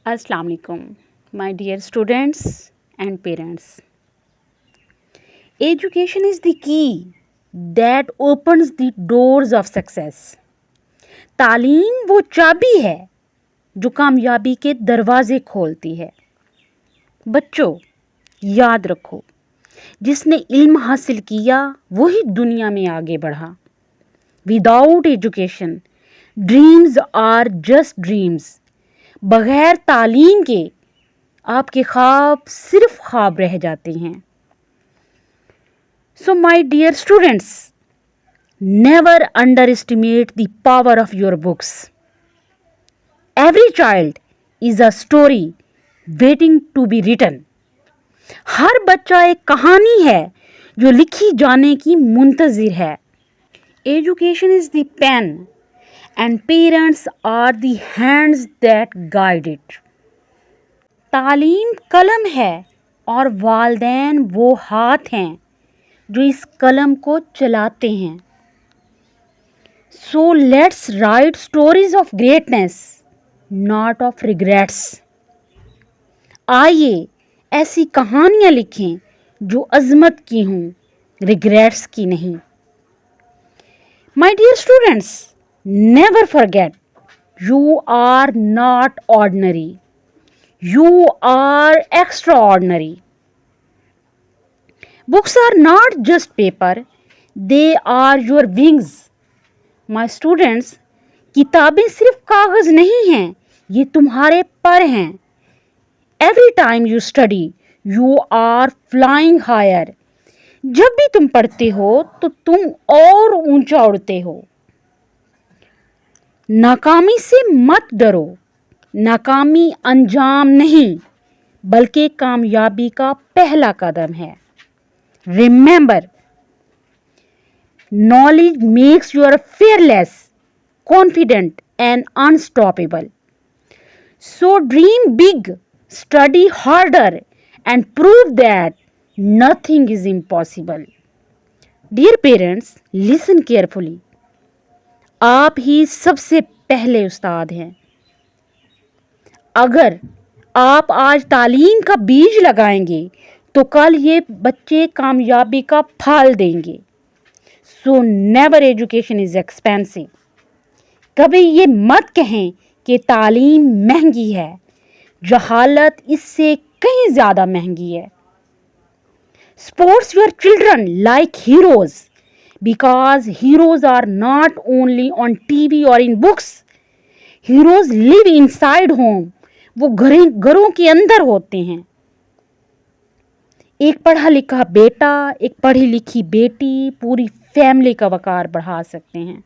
Assalamu alaikum, my dear students and parents. Education is the key that opens the doors of success. तालीम वो चाबी है जो कामयाबी के दरवाजे खोलती है. बच्चों, याद रखो, जिसने इल्म हासिल किया वही दुनिया में आगे बढ़ा. Without education dreams are just dreams. बगैर तालीम के आपके ख्वाब सिर्फ ख्वाब रह जाते हैं. So my dear students, never underestimate the power of your books. Every child is a story waiting to be written. हर बच्चा एक कहानी है जो लिखी जाने की मुंतजिर है. Education is the pen and parents are the hands that guide it. तालीम कलम है और वालिदैन वो हाथ हैं जो इस कलम को चलाते हैं. So let's write stories of greatness, not of regrets. आइए ऐसी कहानियाँ लिखें जो अज़मत की हों, रिग्रेट्स की नहीं. My dear students, never forget, you are not ordinary. You are extraordinary. Books are not just paper, they are your wings. My students, किताबें सिर्फ कागज नहीं हैं, ये तुम्हारे पर हैं. Every time you study, you are flying higher. जब भी तुम पढ़ते हो तो तुम और ऊंचा उड़ते हो. नाकामी से मत डरो. नाकामी अंजाम नहीं बल्कि कामयाबी का पहला कदम है. Remember, knowledge makes you fearless, confident and unstoppable. So dream big, study harder and prove that nothing is impossible. Dear parents, listen carefully. आप ही सबसे पहले उस्ताद हैं. अगर आप आज तालीम का बीज लगाएंगे तो कल ये बच्चे कामयाबी का फल देंगे. So never education is expensive. कभी ये मत कहें कि तालीम महंगी है. जहालत इससे कहीं ज़्यादा महंगी है. Sports your children like heroes. Because heroes are not only on TV or in books. Heroes live inside home. वो घरों के अंदर होते हैं. एक पढ़ा लिखा बेटा, एक पढ़ी लिखी बेटी पूरी फैमिली का वकार बढ़ा सकते हैं.